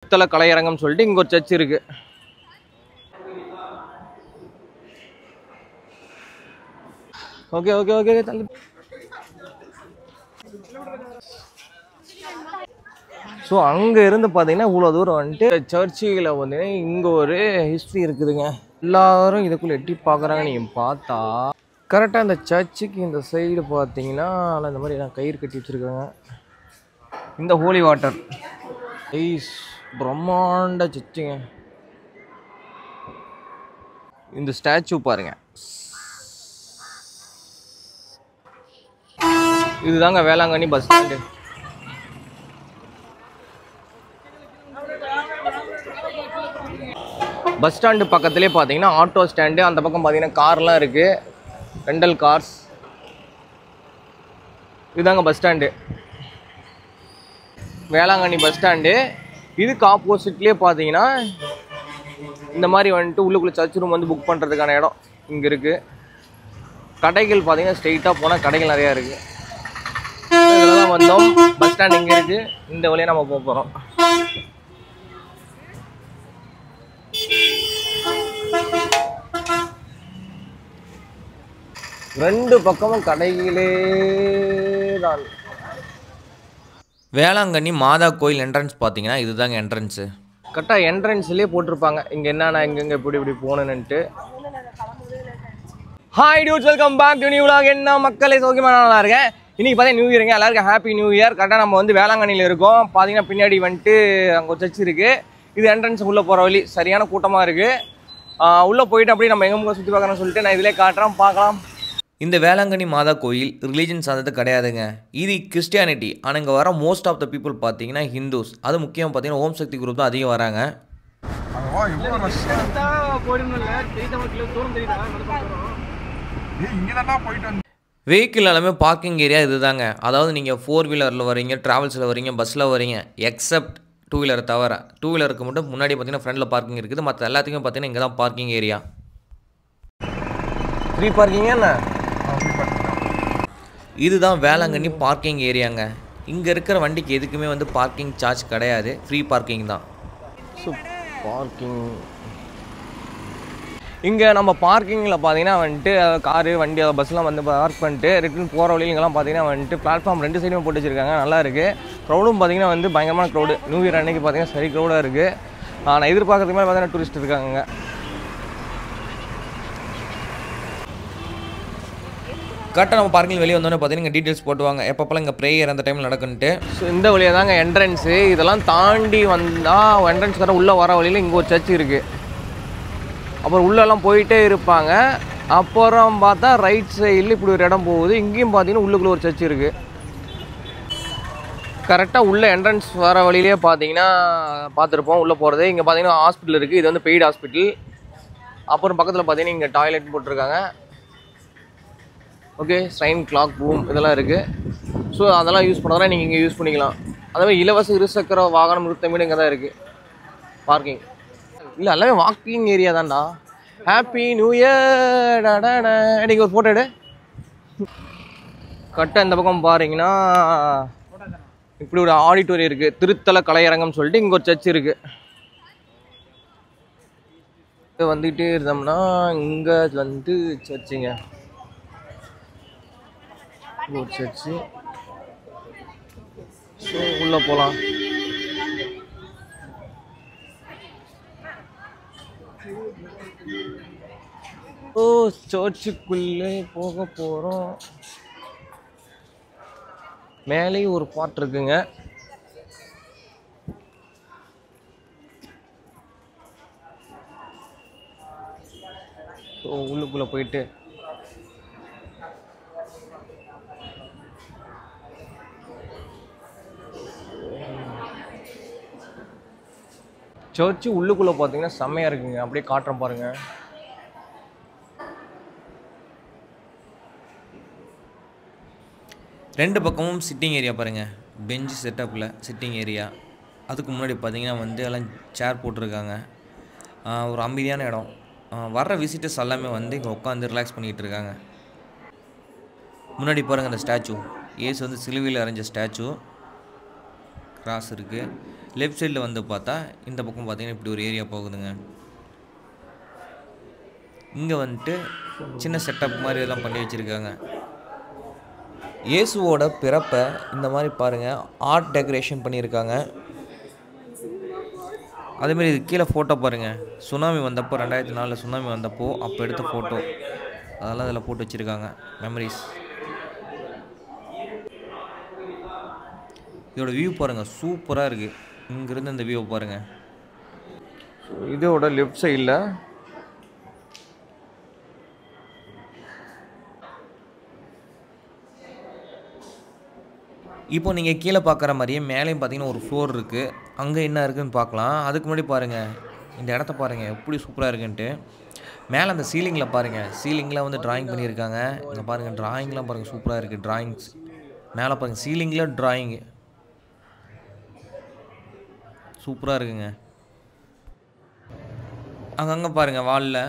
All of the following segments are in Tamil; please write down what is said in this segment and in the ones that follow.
திருத்தல கலையரங்கம் சொல்லிட்டு இங்க ஒரு சர்ச் இருக்கு. ஓகே ஓகே ஓகே தள்ளு. ஸோ அங்கே இருந்து பார்த்தீங்கன்னா இவ்வளோ தூரம் வந்துட்டு சர்ச்சில் வந்து இங்கே ஒரு ஹிஸ்ட்ரி இருக்குதுங்க. எல்லாரும் இதுக்குள்ளே எட்டி பார்க்குறாங்க. நீங்கள் பார்த்தா கரெக்டாக இந்த சர்ச்சுக்கு இந்த சைடு பார்த்தீங்கன்னா இந்த மாதிரி எல்லாம் கயிறு கட்டி வச்சுருக்காங்க. இந்த ஹோலி வாட்டர் ஐஸ் பிரம்மாண்ட சர்ச்சுங்க. இந்த ஸ்டாச்சு பாருங்க. இதுதாங்க Velankanni bus stand. Bus stand பக்கத்துலேயே பார்த்தீங்கன்னா ஆட்டோ ஸ்டாண்டு, அந்த பக்கம் பார்த்தீங்கன்னா கார்லாம் இருக்குது, ரெண்டல் கார்ஸ். இதுதாங்க bus stand, Velankanni bus stand. இதுக்கு ஆப்போசிட்லேயே பார்த்தீங்கன்னா இந்த மாதிரி வந்துட்டு உள்ளுக்குள்ளே சர்ச் ரூம் வந்து புக் பண்ணுறதுக்கான இடம் இங்கே இருக்குது. கடைகள் பார்த்தீங்கன்னா ஸ்ட்ரெயிட்டாக போனால் கடைகள் நிறையா இருக்குது. இதில் தான் வந்தோம். பஸ் ஸ்டாண்ட் இங்கே இருக்குது. இந்த வழியாக நம்ம போக போகிறோம். ரெண்டு பக்கமும் கடைகளே தான். வேளாங்கண்ணி மாதா கோயில் என்ட்ரன்ஸ் பார்த்தீங்கன்னா இதுதாங்க என்ட்ரன்ஸு. கரெக்டாக என்ட்ரன்ஸ்லேயே போட்டிருப்பாங்க இங்கே என்னென்ன எங்கெங்கே இப்படி போகணுன்ட்டு. Hi dudes, welcome back to new vlog. என்ன மக்களே, சௌக்கியமாக நல்லா இருக்கேன். இன்றைக்கி பார்த்தீங்கன்னா நியூ இயருங்க. எல்லாருக்கும் ஹாப்பி நியூ இயர். கரெக்டாக நம்ம வந்து வேளாங்கண்ணியில் இருக்கோம். பார்த்தீங்கன்னா பின்னாடி வந்துட்டு அங்கே ஒரு சர்ச் இருக்குது. இது என்ட்ரன்ஸ் உள்ளே போகிற வழி. சரியான கூட்டமாக இருக்குது. உள்ளே போயிட்டு அப்படியே நம்ம எங்கே சுற்றி பார்க்குறோன்னு சொல்லிட்டு நான் இதிலே காட்டுறேன், பார்க்கலாம். இந்த வேளாங்கண்ணி மாதா கோயில் ரிலீஜன் சார்ந்தது கிடையாதுங்க. இது கிறிஸ்டியானிட்டி. ஆனால் இங்கே வர மோஸ்ட் ஆஃப் த பீப்புள் பார்த்தீங்கன்னா ஹிந்துஸ். அது முக்கியமாக பார்த்தீங்கன்னா ஓம் சக்தி குரூப் தான் அதிகம் வராங்க. வெஹிக்கிள் எல்லாமே பார்க்கிங் ஏரியா இதுதாங்க. அதாவது நீங்கள் 4 வீலரில் வரீங்க, ட்ராவல்ஸில் வரீங்க, பஸ்ஸில் வரீங்க, எக்ஸப்ட் 2 வீலர் தவிர. 2 வீலருக்கு மட்டும் முன்னாடி பார்த்தீங்கன்னா ஃப்ரண்டில் பார்க்கிங் இருக்குது. மற்ற எல்லாத்துக்குமே பார்த்தீங்கன்னா இங்கே தான் பார்க்கிங் ஏரியா. ஃப்ரீ பார்க்கிங் என்ன? இதுதான் வேளாங்கண்ணி பார்க்கிங் ஏரியாங்க. இங்கே இருக்கிற வண்டிக்கு எதுக்குமே வந்து பார்க்கிங் சார்ஜ் கிடையாது, ஃப்ரீ பார்க்கிங் தான். ஸோ பார்க்கிங் இங்கே நம்ம பார்க்கிங்கில் பார்த்தீங்கன்னா வந்துட்டு காரு வண்டி பஸ்லாம் வந்து பார்க் பண்ணிட்டு ரிட்டர்ன் போகிற வழியிலங்கெல்லாம் பார்த்தீங்கன்னா வந்துட்டு பிளாட்ஃபார்ம் 2 சைடுமே போட்டு வச்சுருக்காங்க. நல்லா இருக்குது. க்ரௌடும் பார்த்தீங்கன்னா வந்து பயங்கரமான க்ரௌடு. நியூ இயர் அன்றைக்கி பார்த்தீங்கன்னா சரி க்ரௌடாக இருக்குது. நான் எதிர்பார்க்கறதுக்கு மேலே பார்த்தீங்கன்னா டூரிஸ்ட் இருக்காங்க. கரெக்டாக நம்ம பார்க்கிங் வெளியே வந்தோன்னே பார்த்தீங்கன்னா இங்கே டீட்டெயில்ஸ் போட்டுவாங்க, எப்பப்பெல்லாம் இங்கே ப்ரேயர் அந்த டைமில் நடக்குன்ட்டு. ஸோ இந்த வழியாக தாங்க என்ட்ரன்ஸு. இதெல்லாம் தாண்டி வந்தால் என்ட்ரன்ஸ்கார உள்ளே வர வழியில் இங்கே ஒரு சர்ச் இருக்குது. அப்புறம் உள்ளெல்லாம் போயிட்டே இருப்பாங்க. அப்புறம் பார்த்தா ரைட் சைடில் இப்படி ஒரு இடம் போகுது. இங்கேயும் பார்த்தீங்கன்னா உள்ளுக்குள்ளே ஒரு சர்ச் இருக்குது. கரெக்டாக உள்ளே என்ட்ரன்ஸ் வர வழியிலே பார்த்தீங்கன்னா பார்த்துருப்போம் உள்ளே போகிறது. இங்கே பார்த்தீங்கன்னா ஹாஸ்பிட்டல் இருக்குது. இது வந்து பெய்டு ஹாஸ்பிட்டல். அப்புறம் பக்கத்தில் பார்த்தீங்கன்னா இங்கே டாய்லெட் போட்டிருக்காங்க. ஓகே, ஸ்ட்ரைன் கிளாக் ரூம் இதெல்லாம் இருக்குது. ஸோ அதெல்லாம் யூஸ் பண்ணுறதுனா நீங்கள் இங்கே யூஸ் பண்ணிக்கலாம். அதேமாதிரி இலவச இருசக்கர வாகனம் நிறுத்தமீடு இங்கே தான் இருக்குது. பார்க்கிங் இல்லை, எல்லாமே வாக்கிங் ஏரியா தான்டா. Happy new year. நீங்கள் ஒரு ஃபோட்டோ எடு. கரெக்டாக இந்த பக்கம் பாருங்கன்னா இப்படி ஒரு ஆடிட்டோரியம் இருக்குது. திருத்தல கலையரங்கம் சொல்லிட்டு இங்கே ஒரு சர்ச் இருக்குது. வந்துகிட்டே இருந்தோம்னா இங்கே வந்து சர்ச்சுங்க. ஒரு சர்ச்சு. ஸோ உள்ளே போகலாம். ஓ, சர்ச்சுக்குள்ளே போக போகிறோம். மேலேயும் ஒரு பாட் இருக்குங்க. ஸோ உள்ளுக்குள்ளே போயிட்டு சர்ச்சு உள்ளுக்குள்ளே பார்த்தீங்கன்னா செம்மையாக இருக்குங்க. அப்படியே காட்டுறேன் பாருங்கள். ரெண்டு பக்கமும் சிட்டிங் ஏரியா பாருங்கள். பெஞ்சு செட்டப்பில் சிட்டிங் ஏரியா. அதுக்கு முன்னாடி பார்த்தீங்கன்னா வந்து எல்லாம் சேர் போட்டிருக்காங்க. ஒரு அமைதியான இடம். வர்ற விசிட்டர்ஸ் எல்லாமே வந்து இங்கே உட்காந்து ரிலாக்ஸ் பண்ணிகிட்டு இருக்காங்க. முன்னாடி பாருங்கள் அந்த ஸ்டாச்சு. ஏசு வந்து சிலுவையில் அரைஞ்ச ஸ்டாச்சு. கிராஸ் இருக்குது. லெஃப்ட் சைடில் வந்து பார்த்தா இந்த பக்கம் பார்த்தீங்கன்னா இப்படி ஒரு ஏரியா போகுதுங்க. இங்கே வந்துட்டு சின்ன செட்டப் மாதிரி எல்லாம் பண்ணி வச்சுருக்காங்க. இயேசுவோட பிறப்பை இந்த மாதிரி பாருங்கள் ஆர்ட் டெக்கரேஷன் பண்ணியிருக்காங்க. அதேமாரி இது கீழே ஃபோட்டோ பாருங்கள், சுனாமி வந்தப்போ 2004 சுனாமி வந்தப்போ அப்போ எடுத்த ஃபோட்டோ அதெல்லாம் அதில் போட்டு வச்சுருக்காங்க மெமரிஸ். இதோட வியூ பாருங்கள் சூப்பராக இருக்குது. இங்கேருந்து இந்த வியூவை பாருங்கள். இதோட லெஃப்ட் சைடில் இப்போ நீங்கள் கீழே பார்க்குற மாதிரியே மேலேயும் பார்த்தீங்கன்னா ஒரு ஃப்ளோர் இருக்குது. அங்கே என்ன இருக்குதுன்னு பார்க்கலாம். அதுக்கு முன்னாடி பாருங்கள் இந்த இடத்த பாருங்கள் எப்படி சூப்பராக இருக்குன்ட்டு. மேலே அந்த சீலிங்கில் பாருங்கள், சீலிங்கில் வந்து ட்ராயிங் பண்ணியிருக்காங்க. இங்கே பாருங்கள் ட்ராயிங்லாம் பாருங்கள் சூப்பராக இருக்குது. ட்ராயிங்ஸ் மேலே பாருங்கள், சீலிங்கில் ட்ராயிங்கு சூப்பராக இருக்குங்க. அங்கங்கே பாருங்கள் வாலில்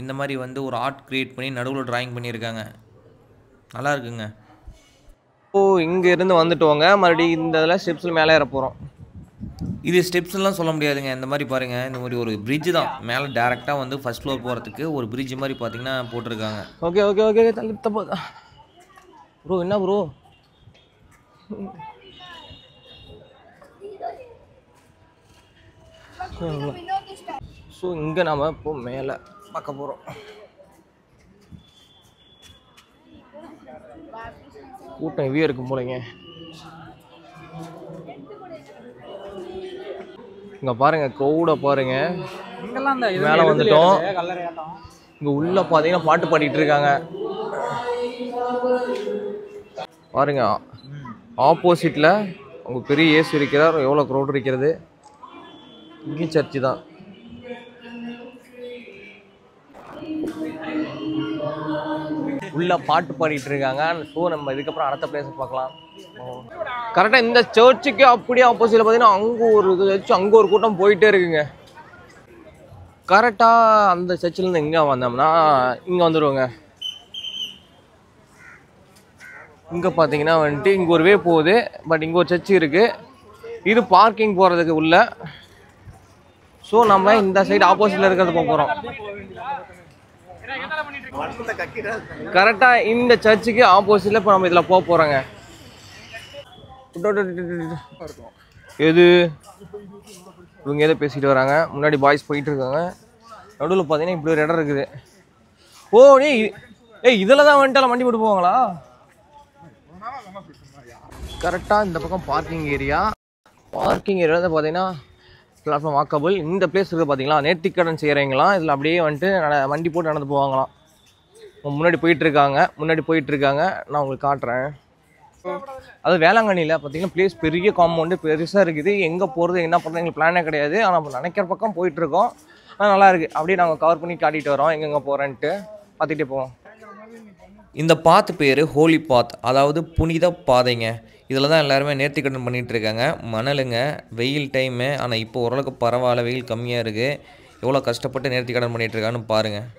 இந்த மாதிரி வந்து ஒரு ஆர்ட் க்ரியேட் பண்ணி நடுவில் ட்ராயிங் பண்ணியிருக்காங்க. நல்லா இருக்குங்க. இங்கே இருந்து வந்துட்டோங்க. மறுபடியும் இந்த இதில் ஸ்டெப்ஸில் மேலே ஏற போகிறோம். இது ஸ்டெப்ஸ்லாம் சொல்ல முடியாதுங்க. இந்த மாதிரி பாருங்கள், இந்த மாதிரி ஒரு பிரிட்ஜு தான். மேலே டேரெக்டாக வந்து ஃபஸ்ட் ஃப்ளோர் போகிறதுக்கு ஒரு பிரிட்ஜ் மாதிரி பார்த்தீங்கன்னா போட்டிருக்காங்க. ஓகே ஓகே ஓகே தப்பு ப்ரோ. என்ன ப்ரோ? ஸோ இங்கே நாம் இப்போ மேலே பார்க்க போகிறோம். கூட்டம் ஹெவியாக இருக்கும் போலங்க. இங்கே பாருங்க க்ரௌடை பாருங்க. மேலே வந்துட்டோம். இங்கே உள்ள பார்த்தீங்கன்னா பாட்டு பாடிட்டு இருக்காங்க பாருங்க. ஆப்போசிட்டில் உங்கள் பெரிய ஏசு இருக்கிறார். எவ்வளோ க்ரௌட் இருக்கிறது. இங்கேயும் சர்ச்சு தான். உள்ள பாட்டு பாடிட்டு இருக்காங்க. ஸோ நம்ம இதுக்கப்புறம் அடுத்த பிளேஸ் பார்க்கலாம். கரெக்டாக இந்த சர்ச்சுக்கு அப்படியே ஆப்போசிட்டில் பார்த்தீங்கன்னா அங்கே ஒரு சர்ச்சு, அங்கே ஒரு கூட்டம் போயிட்டே இருக்குங்க. கரெக்டாக அந்த சர்ச்சிலேருந்து எங்கே வந்தோம்னா இங்கே வந்துடுவோங்க. இங்கே பார்த்தீங்கன்னா வந்துட்டு இங்கே ஒரு வே போகுது. பட் இங்கே ஒரு சர்ச்சு இருக்குது. இது பார்க்கிங் போகிறதுக்கு உள்ள. ஸோ நம்ம இந்த சைடு ஆப்போசிட்டில் இருக்கிறது போக போகிறோம். கரெக்டாக இந்த சர்ச்சுக்கு ஆப்போசிட்டில் இப்போ நம்ம இதில் போக போகிறோங்க. எது இவங்க எதோ பேசிட்டு வராங்க. முன்னாடி பாய்ஸ் போயிட்டு இருக்காங்க. நடுவில் பார்த்தீங்கன்னா இப்படி ஒரு இடம் இருக்குது. ஓ இதில் தான் வந்துட்டு வண்டி போட்டு போவாங்களா? கரெக்டாக இந்த பக்கம் பார்க்கிங் ஏரியா. பார்க்கிங் ஏரியா தான் பார்த்தீங்கன்னா பிளாட்ஃபார்ம் வாக்கபிள். இந்த பிளேஸ் இருக்குது பார்த்தீங்களா, நேர்த்திக்கடன் செய்கிறவங்களாம் இதில் அப்படியே வந்துட்டு வண்டி போட்டு நடந்து போவாங்களாம். முன்னாடி போயிட்டுருக்காங்க. நான் உங்களுக்கு காட்டுறேன். அது வேளாங்கண்ணியில் பார்த்தீங்கன்னா பிளேஸ் பெரிய காம்பவுண்டு பெருசாக இருக்குது. எங்கே போகிறது என்ன பண்ணுறது எங்களுக்கு பிளானே கிடையாது. ஆனால் நம்ம நினைக்கிற பக்கம் போயிட்டுருக்கோம். ஆனால் நல்லா இருக்குது. அப்படியே நாங்கள் கவர் பண்ணி காட்டிகிட்டு வரோம் எங்கெங்கே போகிறேன்ட்டு பார்த்துக்கிட்டே போவோம். இந்த பாத்து பேர் ஹோலி பாத், அதாவது புனித பாதைங்க. இதில் தான் எல்லாருமே நேர்த்திக்கடன் பண்ணிகிட்டு இருக்காங்க. மணலுங்க, வெயில் டைமு. ஆனால் இப்போ ஓரளவுக்கு பரவாயில்ல, வெயில் கம்மியாக இருக்குது. எவ்வளோ கஷ்டப்பட்டு நேர்த்திக்கடன் பண்ணிகிட்டு இருக்கான்னு பாருங்கள்.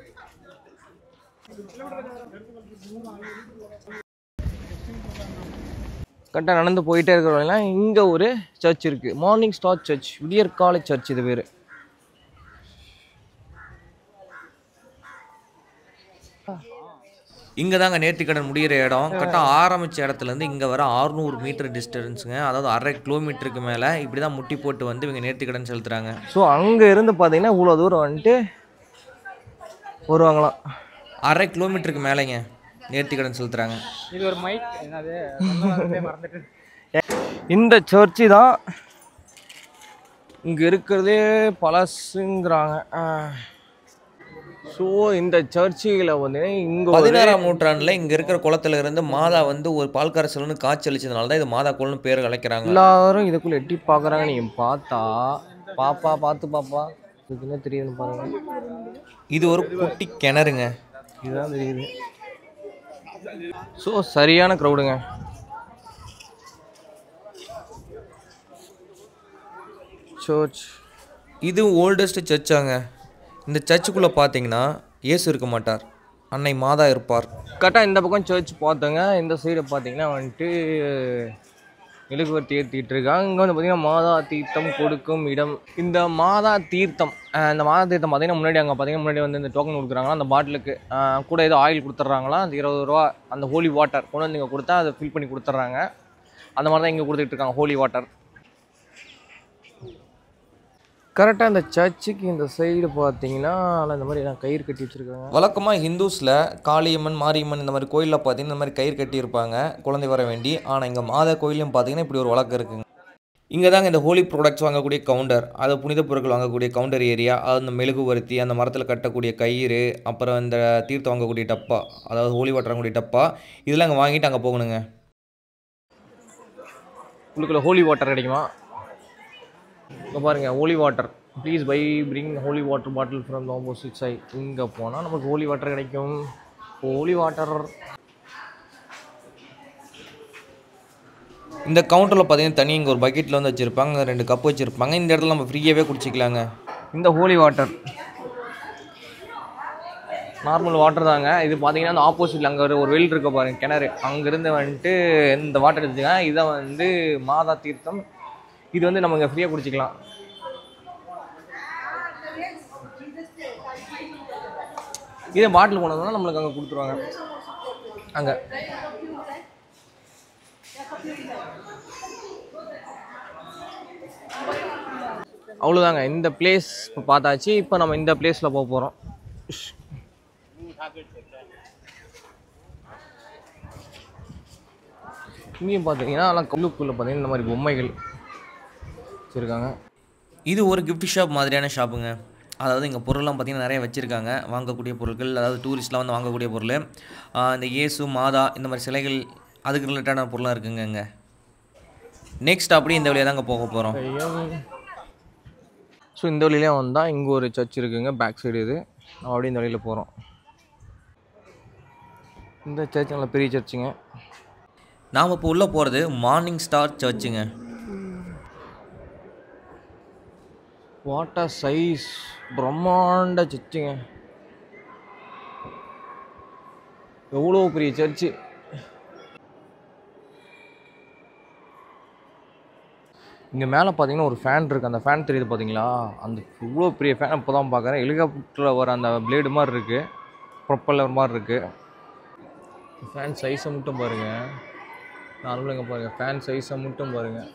கரெக்டாக நடந்து போயிட்டே இருக்கிறவங்க இங்கே ஒரு சர்ச் இருக்குது. மார்னிங் ஸ்டார் சர்ச், விடியற்காலை சர்ச் இது பேர். இங்கே தாங்க நேர்த்திக்கடன் முடிகிற இடம். கரெக்டாக ஆரம்பித்த இடத்துலேருந்து இங்கே வர 600 மீட்டர் டிஸ்டன்ஸுங்க. அதாவது 1/2 கிலோமீட்டருக்கு மேலே இப்படி தான் முட்டி போட்டு வந்து இவங்க நேர்த்திக்கடன் செலுத்துகிறாங்க. ஸோ அங்கே இருந்து பார்த்தீங்கன்னா இவ்வளோ தூரம் வந்துட்டு வருவாங்களாம். 1/2 கிலோமீட்டருக்கு மேலேங்க நேர்த்திக்கடன் செலுத்துகிறாங்க. இது ஒரு மைக் என்னது மறந்துட்டு. இந்த சர்ச்சு தான் இங்கே இருக்கிறதே பழசுங்கிறாங்க. ஸோ இந்த சர்ச்சுகளை வந்து இங்கே 16ஆம் நூற்றாண்டில் இங்கே இருக்கிற குளத்துல இருந்து மாதா வந்து ஒரு பால்கார செல்வன்னு காய்ச்சி அளிச்சதுனால தான் இது மாதா குளம்னு பேர் அழைக்கிறாங்க. எல்லாரும் இதுக்குள்ளே எட்டி பார்க்குறாங்க. நீங்கள் பார்த்தா பாப்பா இதுக்கு என்ன தெரியுதுன்னு பாருங்க. இது ஒரு குட்டி கிணறுங்க. இதுதான் தெரியுது. ஸோ சரியான க்ரௌடுங்க. சர்ச் இது ஓல்டஸ்ட் சர்ச்சாங்க. இந்த சர்ச்சுக்குள்ளே பார்த்தீங்கன்னா இயேசு இருக்க மாட்டார், அன்னை மாதா இருப்பார். கரெக்டாக இந்த பக்கம் சர்ச் பார்த்தோங்க. இந்த சைடு பார்த்தீங்கன்னா வந்துட்டு மெழுகுவர்த்தி ஏற்றிட்டு இருக்காங்க. இங்கே வந்து பார்த்தீங்கன்னா மாதா தீர்த்தம் கொடுக்கும் இடம். இந்த மாதா தீர்த்தம் பார்த்தீங்கன்னா முன்னாடி அங்கே பார்த்தீங்கன்னா முன்னாடி வந்து இந்த டோக்கன் கொடுக்குறாங்களா அந்த பாட்டிலுக்கு கூட ஏதோ ஆயில் கொடுத்துட்றாங்களா, அந்த 20 ரூபா அந்த ஹோலி வாட்டர் கொண்டு வந்து இங்கே கொடுத்தா அதை ஃபில் பண்ணி கொடுத்துட்றாங்க. அந்த மாதிரி தான் இங்கே கொடுத்துட்டு இருக்காங்க ஹோலி வாட்டர். கரெக்டாக இந்த சர்ச்சுக்கு இந்த சைடு பார்த்தீங்கன்னா இந்த மாதிரி கயிறு கட்டி வச்சுருக்காங்க. வழக்கமாக ஹிந்துஸில் காளியம்மன் மாரியம்மன் இந்த மாதிரி கோயிலில் பார்த்தீங்கன்னா இந்த மாதிரி கயிறு கட்டியிருப்பாங்க குழந்தை வர வேண்டி. ஆனால் இங்கே மாதா கோயிலையும் பார்த்தீங்கன்னா இப்படி ஒரு வழக்கம் இருக்குங்க. இங்கே தாங்க இந்த ஹோலி ப்ராடக்ட்ஸ் வாங்கக்கூடிய கவுண்டர், அது புனித பொருட்கள் வாங்கக்கூடிய கவுண்டர் ஏரியா, அது அந்த மெழுகுவர்த்தி, அந்த மரத்தில் கட்டக்கூடிய கயிறு, அப்புறம் இந்த தீர்த்தம் வாங்கக்கூடிய டப்பா, அதாவது ஹோலி வாட்டர் வாங்கக்கூடிய டப்பா, இதெல்லாம் அங்கே வாங்கிட்டு அங்கே போகணுங்க. உள்ளுக்குள்ள ஹோலி வாட்டர் கிடைக்குமா? இங்கே பாருங்கள், holy water please by bring holy water bottle from the opposite side. இங்கே போனால் நமக்கு ஹோலி வாட்டர் கிடைக்கும். ஹோலி வாட்டர் இந்த கவுண்டரில் பார்த்தீங்கன்னா தனி இங்கே ஒரு பக்கெட்டில் வந்து வச்சுருப்பாங்க, 2 கப் வச்சுருப்பாங்க. இந்த இடத்துல நம்ம ஃப்ரீயாகவே குடிச்சிக்கலாங்க. இந்த ஹோலி வாட்டர் நார்மல் வாட்டர் தாங்க. இது பார்த்தீங்கன்னா அந்த ஆப்போசிட்டில் அங்கே ஒரு வெல் இருக்க பாருங்க, கிணறு, அங்கேருந்து வந்துட்டு இந்த வாட்டர் எடுத்துங்க. இதை வந்து மாதா தீர்த்தம். இது வந்து நம்ம இங்கே ஃப்ரீயாக குடிச்சிக்கலாம். இதே பாட்டில் கொண்டு வந்தோம்னா நம்மளுக்கு அங்கே கொடுத்துருவாங்க. அங்கே அவ்வளோதாங்க. இந்த பிளேஸ் இப்போ பார்த்தாச்சு. இப்போ நம்ம இந்த பிளேஸில் போக போகிறோம். இங்கேயும் பார்த்தீங்கன்னா ஆனால் கல்லுக்குள்ளே பார்த்தீங்கன்னா இந்த மாதிரி பொம்மைகள் வச்சுருக்காங்க. இது ஒரு கிஃப்ட் ஷாப் மாதிரியான ஷாப்புங்க. அதாவது இங்கே பொருள்லாம் பார்த்திங்கன்னா நிறைய வச்சுருக்காங்க, வாங்கக்கூடிய பொருட்கள், அதாவது டூரிஸ்ட்லாம் வந்து வாங்கக்கூடிய பொருள். இந்த இயேசு மாதா இந்த மாதிரி சிலைகள் அதுக்கு ரிலேட்டடான பொருளாக இருக்குங்க. இங்கே நெக்ஸ்ட் அப்படியே இந்த வழியாக தாங்க போக போகிறோம். ஸோ இந்த வழியிலே வந்தால் இங்கே ஒரு சர்ச் இருக்குங்க, பேக் சைடு. இது அப்படியே இந்த வழியில் போகிறோம். இந்த சர்ச் நல்ல பெரிய சர்ச்சுங்க. நாம் இப்போ உள்ளே போகிறது மார்னிங் ஸ்டார் சர்ச்சுங்க. வாட்டர் சைஸ் பிரம்மாண்ட சர்ச்சுங்க. எவ்வளோ பெரிய சர்ச்சு. இங்கே மேலே பார்த்தீங்கன்னா ஒரு ஃபேன் இருக்குது. அந்த ஃபேன் தெரியுது பார்த்தீங்களா? அந்த இவ்வளோ பெரிய ஃபேன் இப்போ தான் பார்க்குறேன். ஹெலிகாப்டரில் வர அந்த பிளேடு மாதிரி இருக்குது, ப்ரொப்பல்லர் மாதிரி இருக்குது. ஃபேன் சைஸை மட்டும் பாருங்கள். நார்மலாக இங்கே பாருங்கள், ஃபேன் சைஸை மட்டும் பாருங்கள்.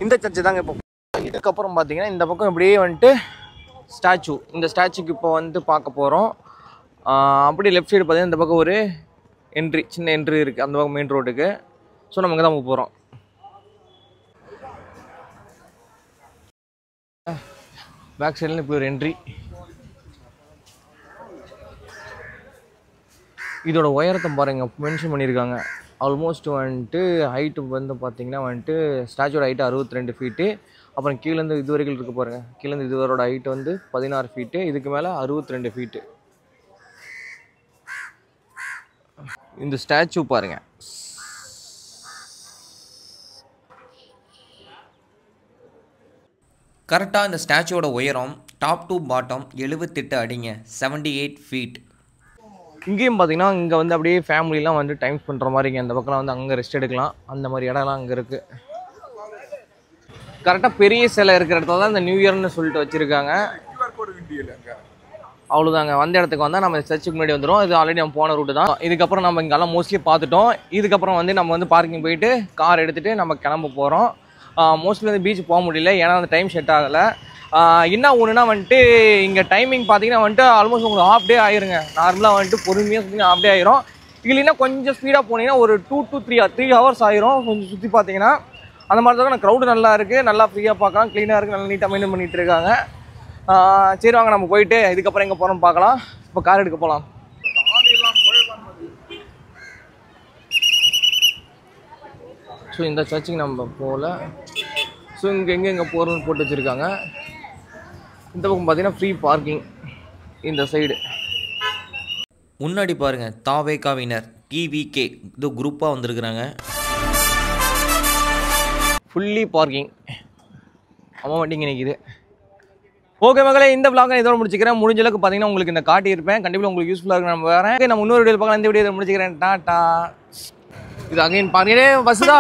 இந்த சர்ச்சு தாங்க இப்போ. இதுக்கப்புறம் பார்த்தீங்கன்னா இந்த பக்கம் இப்படியே வந்துட்டு ஸ்டாச்சு. இந்த ஸ்டாச்சுக்கு இப்போ வந்துட்டு பார்க்க போகிறோம். அப்படியே லெஃப்ட் சைடு பார்த்தீங்கன்னா இந்த பக்கம் ஒரு என்ட்ரி, சின்ன என்ட்ரி இருக்குது அந்த பக்கம் மெயின் ரோட்டுக்கு. ஸோ நம்ம இங்கே தான் போக போகிறோம். பேக் சைடில் இப்படி ஒரு என்ட்ரி. இதோட உயரத்தை பாருங்கள், மென்ஷன் பண்ணியிருக்காங்க. ஆல்மோஸ்ட் வந்துட்டு ஹைட்டு வந்து பார்த்தீங்கன்னா வந்துட்டு ஸ்டாச்சோட ஹைட்டு 62 ஃபீட்டு. அப்புறம் கீழேருந்து இது வரைக்கும் இருக்குது பாருங்கள். கீழேருந்து இதுவரோட ஹைட்டு வந்து 16 ஃபீட்டு. இதுக்கு மேலே 62 ஃபீட்டு. இந்த ஸ்டாச்சு பாருங்கள். கரெக்டாக இந்த ஸ்டாச்சுவோட உயரம் டாப் டு பாட்டம் 78 அடிங்க, 78 ஃபீட். இங்கேயும் பார்த்தீங்கன்னா இங்கே வந்து அப்படியே ஃபேமிலிலாம் வந்து டைம் பண்ணுற மாதிரிங்க. அந்த பக்கம் வந்து அங்கே ரெஸ்ட் எடுக்கலாம், அந்த மாதிரி இடம்லாம் அங்கே இருக்குது. கரெக்டாக பெரிய சிலை இருக்கிற இடத்துல தான் இந்த நியூ இயர்னு சொல்லிட்டு வச்சுருக்காங்க. அவ்வளோதாங்க. வந்த இடத்துக்கு வந்தால் நம்ம சர்ச்சுக்கு முன்னாடி வந்துடும். இது ஆல்ரெடி நம்ம போன ரூட்டு தான். இதுக்கப்புறம் நம்ம இங்கெல்லாம் மோஸ்ட்லி பார்த்துட்டோம். இதுக்கப்புறம் வந்து நம்ம வந்து பார்க்கிங் போயிட்டு கார் எடுத்துகிட்டு நம்ம கிளம்ப போகிறோம். மோஸ்ட்லி வந்து பீச் போக முடியல, ஏன்னா அந்த டைம் செட் ஆகலை. என்ன ஒன்றுனா வந்துட்டு இங்கே டைமிங் பார்த்தீங்கன்னா வந்துட்டு ஆல்மோஸ்ட் உங்களுக்கு ஹாஃப் டே ஆயிருங்க. நார்மலாக வந்துட்டு பொறுமையாக சுற்றி ஹாஃப் டே ஆயிரும். இல்லைன்னா கொஞ்சம் ஸ்பீடாக போனீங்கன்னா ஒரு 2 to 3 ஹவர்ஸ் ஆயிரும். கொஞ்சம் சுற்றி பார்த்தீங்கன்னா அந்த மாதிரி தான். க்ரௌடு நல்லா இருக்குது, நல்லா ஃப்ரீயாக பார்க்கலாம், க்ளீனாக இருக்குது, நல்லா நீட்டாக மெயின்டைன் பண்ணிகிட்டு இருக்காங்க. சரி வாங்க நம்ம போயிட்டு இதுக்கப்புறம் எங்கே போகிறோம்னு பார்க்கலாம். இப்போ கார் எடுக்க போகலாம். ஸோ இந்த சர்ச்சுக்கு நம்ம போகல. ஸோ இங்கே எங்கே போகிறோம்னு போட்டு வச்சுருக்காங்க. இந்த பக்கம் பார்த்தீங்கன்னா ஃப்ரீ பார்க்கிங் இந்த சைடு. முன்னாடி பாருங்கள், தாவேகாவினர் டிவிகே இது குரூப்பாக வந்திருக்கிறாங்க. Fully parking. அம்மா வண்டிங்க நிற்கிது. ஓகே மகளே, இந்த vlog இதோட முடிச்சுக்கிறேன். முடிஞ்ச அளவுக்கு பார்த்தீங்கன்னா உங்களுக்கு இந்த காட்டியிருப்பேன். கண்டிப்பாக உங்களுக்கு யூஸ்ஃபுல்லாக இருக்கும். நம்ம வேறு நம்ம இன்னொரு வீடியோ பார்க்கலாம். இந்த வீடியோ முடிச்சுக்கிறேன். டாட்டா. இது அகைன் பாருங்க பஸ்ஸுதா